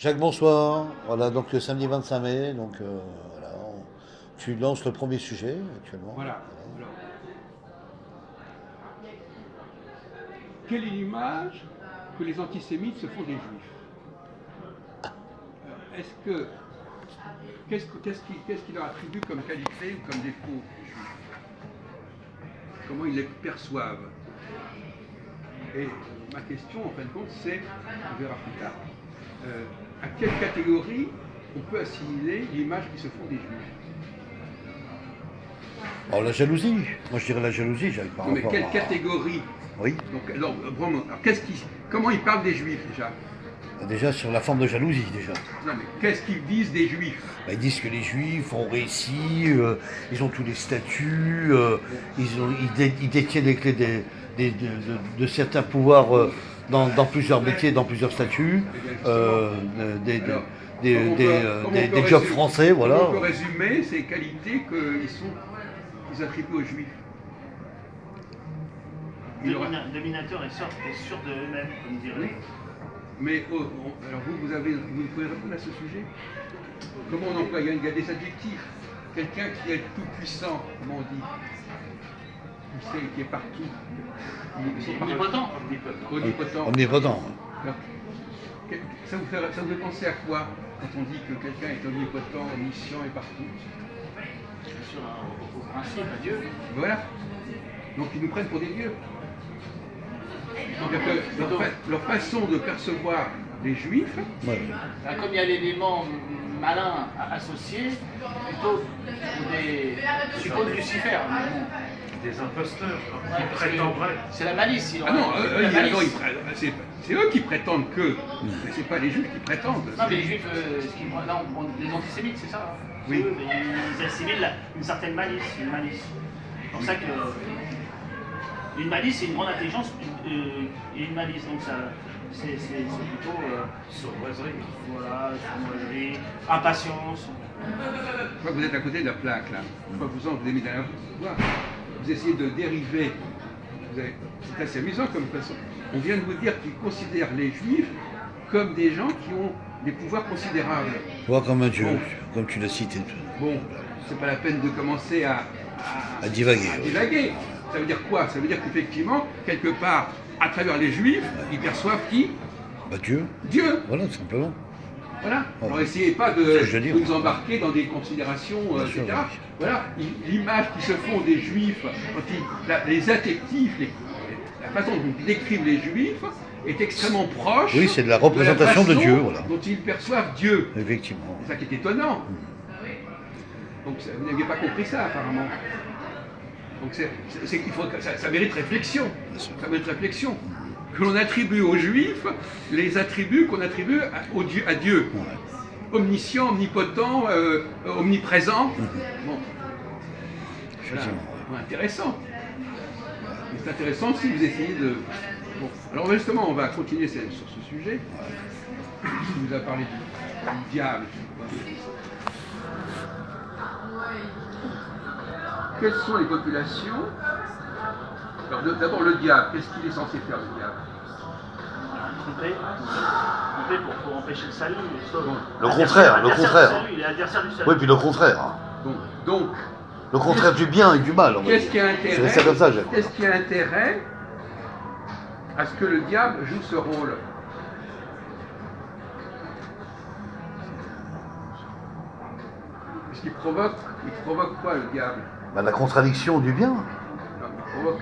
Jacques, bonsoir. Voilà, donc le samedi 25 mai, donc voilà, tu lances le premier sujet actuellement. Voilà. Alors, quelle est l'image que les antisémites se font des juifs? Alors, qu'est-ce qu'ils leur attribuent comme qualité ou comme défaut aux juifs? Comment ils les perçoivent? Et ma question, en fin de compte, c'est, on verra plus tard, à quelle catégorie on peut assimiler l'image qu'ils se font des juifs? Alors la jalousie, moi je dirais la jalousie, Jacques, par Non, mais rapport quelle à. catégorie? Oui, Donc, alors, vraiment, alors, comment ils parlent des juifs déjà? déjà sur la forme de jalousie, déjà. Non, mais qu'est-ce qu'ils disent des juifs? Bah, ils disent que les juifs ont réussi, ils ont tous les statuts, Bon, ils détiennent les clés de certains pouvoirs dans plusieurs métiers, dans plusieurs statuts, eh bien justement, euh, des, des, alors, des jobs français, comment on voilà. peut résumer ces qualités qu'ils attribuent aux juifs? Dominateur est sûr de eux-mêmes, comme Oui, dirait. mais alors vous pouvez répondre à ce sujet? Comment on emploie? Il y a des adjectifs. Quelqu'un qui est tout puissant, comment on dit? Qui sait, qui est partout. Omnipotent. Omnipotent. Omnipotent. Alors, ça vous fait penser à quoi quand on dit que quelqu'un est omnipotent, omniscient et partout? Bien sûr, au principe, à Dieu. Voilà. Donc ils nous prennent pour des dieux. C'est-à-dire que leur façon de percevoir les juifs, Ouais. Comme il y a l'élément malin associé, plutôt des suppôts de Lucifer. Des imposteurs qui Parce que prétendraient. c'est la malice. ah non, la malice. c'est eux qui prétendent que, mais c'est pas les juifs qui prétendent. Non, mais les juifs, les antisémites, c'est ça. Hein. Oui. Eux, mais ils assimilent une certaine malice. Une malice. C'est pour ça que. Une malice, c'est une grande intelligence et une malice. Donc, ça, c'est plutôt. Sournoiserie. Voilà, sournoiserie, impatience. Je crois que vous êtes à côté de la plaque là. Je crois que vous avez mis dans la voix. Vous essayez de dériver. C'est assez amusant comme façon. On vient de vous dire qu'ils considèrent les juifs comme des gens qui ont des pouvoirs considérables. Toi comme un dieu, Bon. comme tu l'as cité. Bon, c'est pas la peine de commencer à Divaguer. à divaguer. Ça veut dire quoi? Ça veut dire qu'effectivement, quelque part, à travers les juifs, ils perçoivent qui? Bah Dieu, Dieu. voilà, tout simplement. Voilà. Oh. Alors essayez pas C'est ce que je veux de dire. nous embarquer dans des considérations, Bien sûr, etc. oui. Voilà. L'image qui se font des juifs, les adjectifs, la façon dont ils décrivent les juifs est extrêmement proche. Oui, c'est de la représentation de façon Dieu, voilà. dont ils perçoivent Dieu. Effectivement. C'est ça qui est étonnant. Donc vous n'aviez pas compris ça apparemment. Donc ça mérite réflexion. Bien sûr. Ça mérite réflexion. Que l'on attribue aux juifs les attributs qu'on attribue à Dieu. Ouais. Omniscient, omnipotent, omniprésent. Bon. Voilà. Effectivement. Ouais, intéressant. C'est intéressant si vous essayez de. Bon. Alors justement, on va continuer sur ce sujet. Je vous ai parlé du diable. Quelles sont les populations? Alors d'abord le diable, qu'est-ce qu'il est censé faire le diable? Tromper pour empêcher le salut. Bon. Le contraire, le contraire. Il est adversaire du salut. Oui, puis le contraire. Bon. Donc, Le contraire du bien et du mal, on va qu'est-ce dire. qui a Je vais faire comme ça, Jacques. Qu'est-ce qui a intérêt à ce que le diable joue ce rôle? Parce qu'il provoque quoi le diable? Bah, la contradiction du bien. Non, il provoque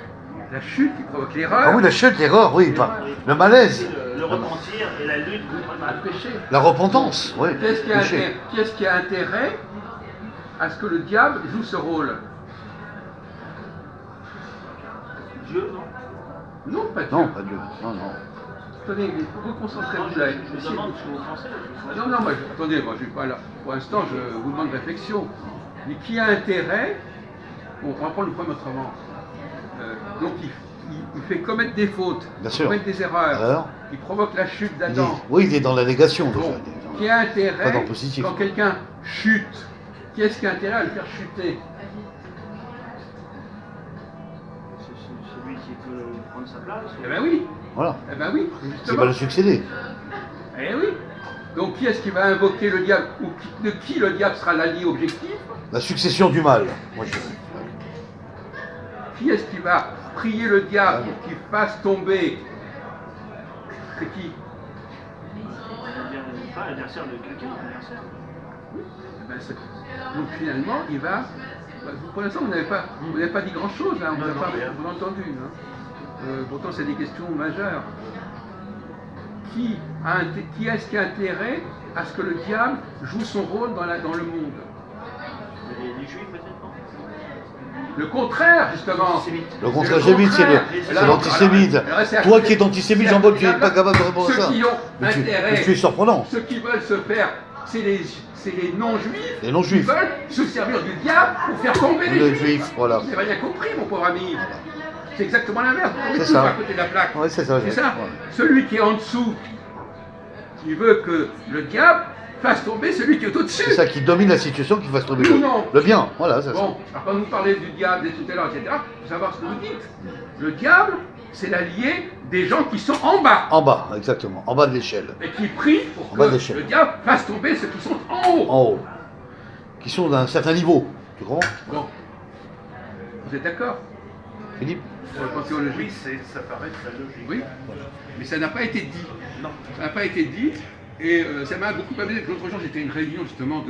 la chute, il provoque l'erreur, Ah oui, la chute, l'erreur, oui. Enfin, le malaise, Le repentir et la lutte contre le péché. la repentance, oui. Qu'est-ce qui a intérêt à ce que le diable joue ce rôle? Dieu, non? Non, pas Dieu. Non, pas Dieu. Non, non. Attendez, reconcentrez-vous là. Je me demande ce que vous pensez. Non, non, attendez, moi je vais pas là. Pour l'instant, je vous demande réflexion. Mais qui a intérêt? Bon, on va prendre le problème autrement. Donc il fait commettre des fautes, Bien sûr. commettre des erreurs. Alors, Il provoque la chute il est- d'Adam. oui, il est dans la négation, déjà. Bon, Il est dans- qui a Pas intérêt dans le positif. quand quelqu'un chute? Qui est-ce qui a intérêt à le faire chuter? C'est celui qui peut prendre sa place. Eh ben oui, Voilà. eh ben oui, Qui va justement. le succéder. Eh oui. Donc qui est-ce qui va invoquer le diable, ou de qui le diable sera l'allié objectif? La succession du mal. Moi, je dis. Qui est-ce qui va prier le diable pour qu'il fasse tomber? C'est qui? Pas l'adversaire de quelqu'un, l'adversaire. Eh ben, donc finalement, il va. Pour l'instant, vous n'avez pas dit grand-chose, hein, on vous a pas entendu. Hein. Pourtant, c'est des questions majeures. Qui est-ce qui a intérêt à ce que le diable joue son rôle dans le monde? Les juifs, peut-être, non? Le contraire, justement. Le contraire, c'est l'antisémite. Toi qui es antisémite, Jean-Paul, tu n'es pas capable de répondre à ça. Ceux qui ont intérêt, tu es surprenant. ceux qui veulent se faire, c'est les non-juifs. Les non-juifs. Qui veulent se servir du diable pour faire tomber les juifs. Voilà. Vous n'avez rien compris, mon pauvre ami. C'est exactement l'inverse. Vous C'est tous ça. à côté de la plaque. Ouais, c'est ça. C'est ça. Ouais. Celui qui est en dessous, il veut que le diable fasse tomber celui qui est au-dessus. C'est ça qui domine la situation, qui fasse tomber Non. le bien. Voilà, c'est ça. Bon, alors quand vous parlez du diable, des tutelles, etc., il faut savoir ce que vous dites. Le diable, c'est l'allié des gens qui sont en bas. En bas, exactement. En bas de l'échelle. Et qui prient pour En bas de que l'échelle. le diable fasse tomber ceux qui sont en haut. En haut. Qui sont d'un certain niveau. Tu comprends? Bon. Vous êtes d'accord? Philippe? Sur le plan théologique? Oui, ça paraît très logique. Oui. Voilà. Mais ça n'a pas été dit. Non. Ça n'a pas été dit. Et ça m'a beaucoup amusé. L'autre jour, j'étais à une réunion justement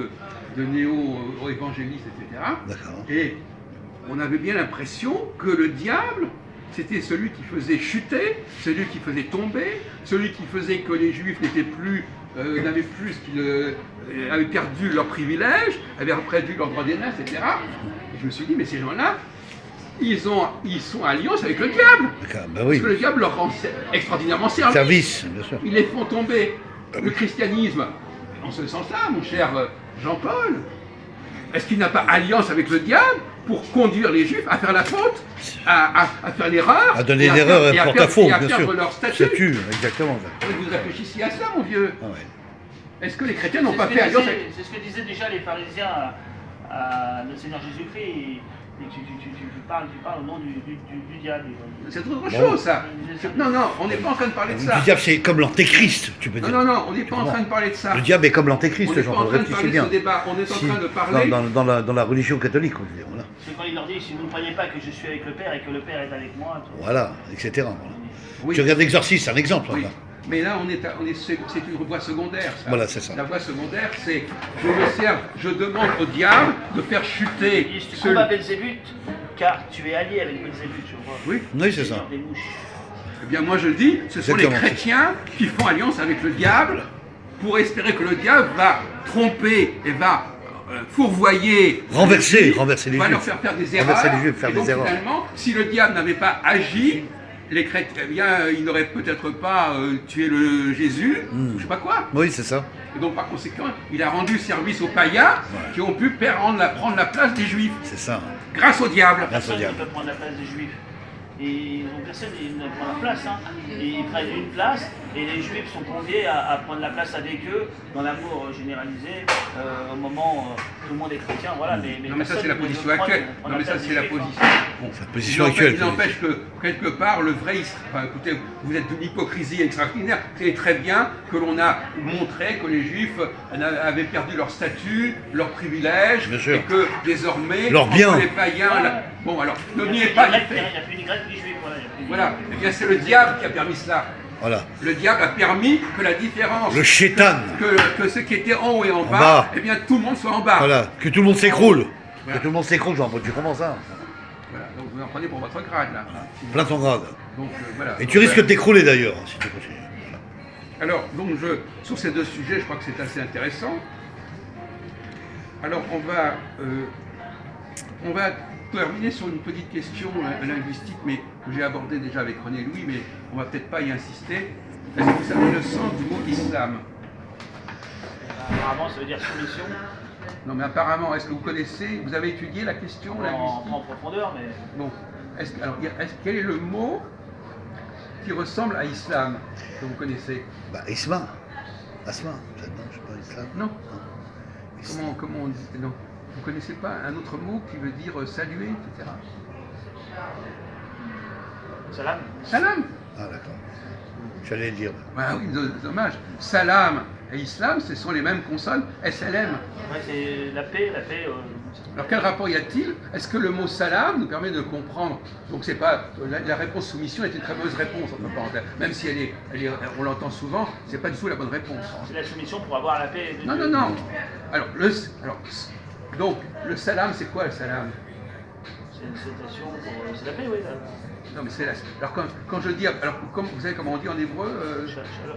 de néo-évangélistes, etc. D'accord. Et on avait bien l'impression que le diable, c'était celui qui faisait chuter, celui qui faisait tomber, celui qui faisait que les juifs n'avaient plus ce qu'ils avaient perdu leurs privilèges, avaient perdu leur droit d'aînesse, etc. Et je me suis dit, mais ces gens-là, ils sont en alliance avec le diable. D'accord, ben Parce oui. que le diable leur rend extraordinairement service. Service, bien sûr. Ils les font tomber. Le christianisme, en ce sens-là, mon cher Jean-Paul, est-ce qu'il n'a pas alliance avec le diable pour conduire les juifs à faire la faute, à faire l'erreur, À donner l'erreur et à porte-à-faux, et à bien perdre sûr. leur statut? Exactement. Vous réfléchissiez à ça, mon vieux. Ah ouais. Est-ce que les chrétiens n'ont C'est pas ce fait que alliance disaient- avec... C'est ce que disaient déjà les pharisiens à notre Seigneur Jésus-Christ. Et tu parles au nom du diable. C'est autre chose, ça. Non, on n'est pas en train de parler de ça. Le diable, c'est comme l'antéchrist, tu peux dire. Non, on n'est pas en train de parler de ça. Le diable est comme On l'antéchrist, n'est pas en Jean-Paul, train de réfléchis parler de bien. ce débat. On est en Si, train de parler... dans la religion catholique, on dit, voilà. C'est quand il leur dit, si vous ne croyez pas que je suis avec le Père et que le Père est avec moi. Voilà, etc. Voilà. Oui. Tu regardes l'exorciste, c'est un exemple. Oui. Là. Mais là, c'est une voie secondaire. Ça. Voilà, c'est ça. La voie secondaire, c'est je demande au diable de faire chuter. Il dit, tu combats Belzébuth, car tu es allié avec Belzébuth, je vois. Oui. Oui, c'est ça. Des mouches. Eh bien, moi je le dis, ce sont les Exactement. chrétiens qui font alliance avec le diable pour espérer que le diable va tromper et va fourvoyer, Renverser les va juifs. leur faire faire des erreurs. Renverser les juifs, faire et donc, des erreurs. finalement, si le diable n'avait pas agi, les chrétiens, eh bien, ils n'auraient peut-être pas tué le Jésus, je sais pas quoi. Oui, c'est ça. Et donc par conséquent, il a rendu service aux païens qui ont pu prendre la place des juifs C'est ça. grâce au diable. Personne ne diable. peut prendre la place des juifs. Et donc personne ne prend la place. Hein. Et ils prennent une place et les juifs sont conviés à prendre la place avec eux dans l'amour généralisé au moment où tout le monde est chrétien. Voilà, Non mais ça c'est la position ne prend actuelle. la Non mais ça place c'est des la juifs, hein. position. Bon. C'est la position actuelle. Il n'empêche que quelque part le vrai Israël, enfin écoutez, vous êtes d'une hypocrisie extraordinaire. C'est très bien que l'on a montré que les juifs avaient perdu leur statut, leurs privilèges, Bien sûr. et que désormais, Leur bien. entre les païens, bon alors, ne Il n'y niez a pas plus les ni grec, faits. il n'y a plus ni grec ni juif. Voilà, eh bien c'est le diable qui a permis cela. Voilà. Le diable a permis que la différence, Le chétan. que ce qui était en haut et en bas, bas. eh bien tout le monde soit en bas. Voilà. Que tout le monde s'écroule. Voilà. Que tout le monde s'écroule, Jean-Paul. Tu comprends ça? Voilà, donc vous en prenez pour votre grade là. Plein ton grade. Donc voilà. Et tu risques de t'écrouler d'ailleurs, si tu continues. Voilà. Alors, donc sur ces deux sujets, je crois que c'est assez intéressant. Alors on va terminer sur une petite question linguistique, mais que j'ai abordée déjà avec René Louis, mais on va peut-être pas y insister. Est-ce que vous savez le sens du mot islam? Apparemment, ça veut dire soumission. Non, mais apparemment, est-ce que vous connaissez, vous avez étudié la question linguistique? En profondeur, mais. Bon, quel est le mot qui ressemble à islam que vous connaissez? Bah, Isma. Asma. Non, je sais pas, Islam. Non. Islam. Comment on dit? Non. Vous connaissez pas un autre mot qui veut dire saluer, etc. Salam. Salam. Ah, d'accord. J'allais le dire. Ah oui, dommage. Salam et islam, ce sont les mêmes consonnes, SLM. Ouais, c'est la paix. Alors quel rapport y a-t-il? Est-ce que le mot salam nous permet de comprendre? Donc c'est pas la réponse soumission est une très mauvaise réponse entre parenthèses. Même si on l'entend souvent, c'est pas du tout la bonne réponse. C'est la soumission pour avoir la paix. Non. Donc le salam, c'est quoi le salam? C'est une citation pour. C'est la paix, oui. Non mais c'est la. Alors quand je dis, alors vous savez comment on dit en hébreu?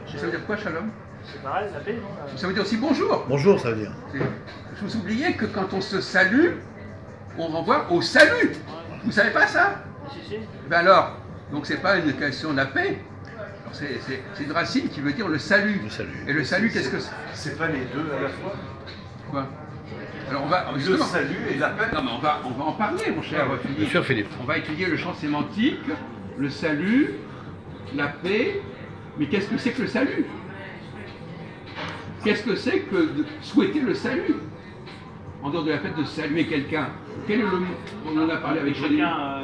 Ça veut dire quoi shalom? C'est pareil, la paix, non? Ça veut dire aussi bonjour. Bonjour, ça veut dire. Vous oubliez que quand on se salue, on renvoie au salut. Vous savez pas ça? Si. Ben alors, donc c'est pas une question de la paix. Alors c'est une racine qui veut dire le salut. Le salut. Et le salut, qu'est-ce que c'est? C'est pas les deux à la fois. Quoi? Alors on va Le justement. salut et la paix. Non mais on va en parler, mon cher Philippe. Bien sûr, Philippe. On va étudier le champ sémantique, le salut, la paix. Mais qu'est-ce que c'est que le salut? Qu'est-ce que c'est que de souhaiter le salut? En dehors de la fête de saluer quelqu'un. Quel est le mot? On en a parlé avec Chacun,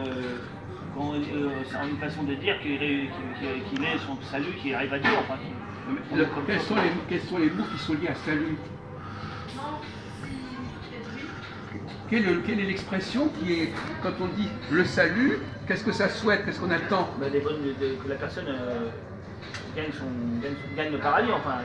c'est une façon de dire qu'il ait son salut, qu'il arrive à dire. Enfin, Quels sont les mots qui sont liés à salut? Quelle est l'expression qui est, quand on dit le salut, qu'est-ce que ça souhaite? Qu'est-ce qu'on attend? Que la personne gagne le paradis, enfin,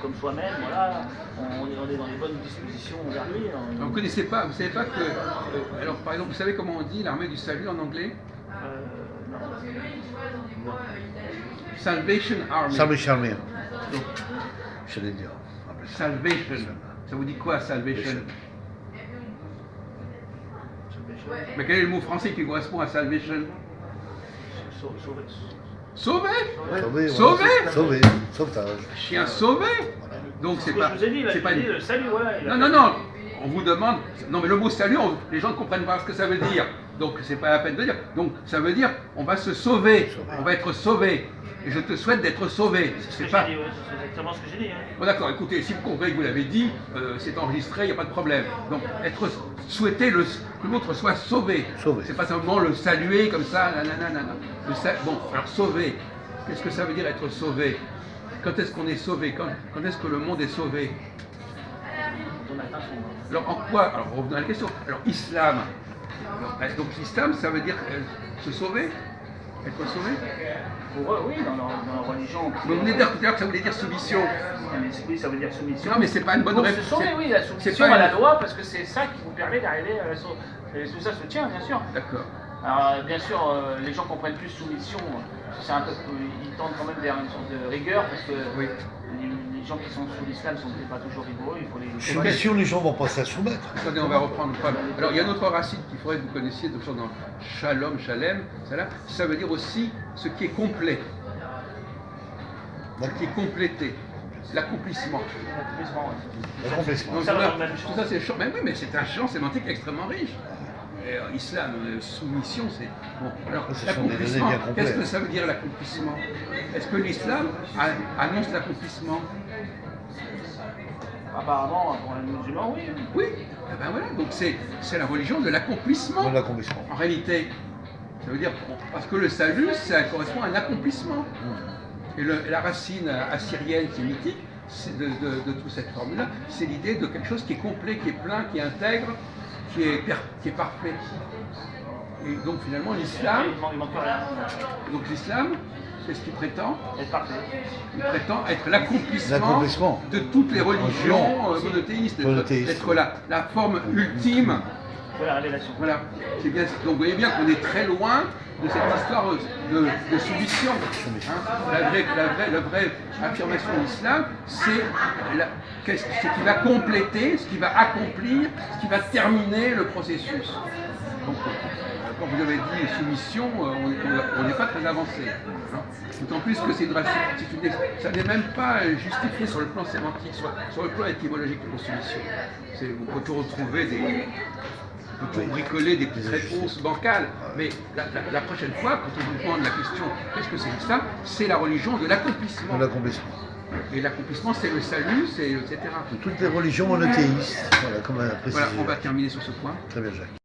comme soi-même, voilà, on est dans les bonnes dispositions vers lui. Vous connaissez pas, vous savez pas que, alors par exemple, vous savez comment on dit l'armée du salut en anglais? Non. Salvation Army. Salvation Army. J'allais dire. Salvation. Ça vous dit quoi, salvation? Mais quel est le mot français qui correspond à salvation? Sauver. Sauver. Sauvetage. Chien sauvé. Donc c'est pas. Je vous ai dit, C'est pas dit le salut, voilà. Non. On vous demande. Non, mais le mot salut, les gens ne comprennent pas ce que ça veut dire. Donc c'est pas la peine de dire. Donc ça veut dire on va se sauver. On va être sauvé. Et je te souhaite d'être sauvé. C'est pas. c'est exactement ce que j'ai dit. Hein. Bon d'accord, écoutez, si vous comprenez que vous l'avez dit, c'est enregistré, il n'y a pas de problème. Donc souhaiter que l'autre soit sauvé. C'est pas simplement le saluer comme ça, nanana. Bon, alors sauver, qu'est-ce que ça veut dire être sauvé? Quand est-ce qu'on est sauvé? Quand est-ce que le monde est sauvé? Alors en quoi? Alors revenons à la question. Alors islam. Alors, donc l'islam, ça veut dire se sauver? Être sauvé? Pour eux, oui, dans leur religion. Vous venez de dire tout à l'heure que ça voulait dire soumission. Oui, ça veut dire soumission. Non, mais c'est pas une bonne Pour réponse. se sauver, oui, la soumission à la loi, parce que c'est ça qui vous permet d'arriver à la sauve. Et tout ça se tient, bien sûr. D'accord. Alors, bien sûr, les gens comprennent plus soumission. C'est un peu, ils tendent quand même vers une sorte de rigueur, parce que oui. les gens qui sont sous l'islam ne sont pas toujours rigoureux. Il faut les. Soumission, les gens vont pas se soumettre. Attendez, on va reprendre. Alors, il y a une autre racine qu'il faudrait que vous connaissiez, donc dans shalom, ça veut dire aussi ce qui est complet. Ce qui est complété. L'accomplissement. L'accomplissement. Donc, tout ça, c'est mais oui, mais c'est un champ sémantique extrêmement riche. Et, islam, soumission, c'est. Bon, alors, l'accomplissement, qu'est-ce que ça veut dire l'accomplissement? Est-ce que l'islam annonce l'accomplissement? Apparemment, pour les musulmans, oui. Oui, eh ben voilà, donc c'est la religion de l'accomplissement. En réalité, ça veut dire, parce que le salut, ça correspond à un accomplissement. Et la racine assyrienne, qui est mythique, de toute cette formule-là, c'est l'idée de quelque chose qui est complet, qui est plein, qui est intègre, qui est parfait. Et donc finalement, l'islam. Il manque rien. Donc l'islam, qu'est-ce qu'il prétend? Être parfait. Il prétend être l'accomplissement de toutes les religions monothéistes, d'être la forme ultime. La révélation. Voilà. C'est bien. Donc vous voyez bien qu'on est très loin de cette histoire de soumission. Hein. La vraie affirmation de l'islam, c'est ce qui va compléter, ce qui va accomplir, ce qui va terminer le processus. Donc, quand vous avez dit soumission, on n'est pas très avancé. Hein. D'autant plus que c'est une racine, ça n'est même pas justifié sur le plan sémantique, sur le plan étymologique de la soumission. On peut tout retrouver on peut toujours bricoler des petites réponses bancales, mais la prochaine fois, quand on vous demande la question qu'est-ce que c'est l'islam, c'est la religion de l'accomplissement. Et l'accomplissement, c'est le salut, c'est etc. De toutes les religions monothéistes. Voilà, comme précisé. Voilà, on va terminer sur ce point. Très bien, Jacques.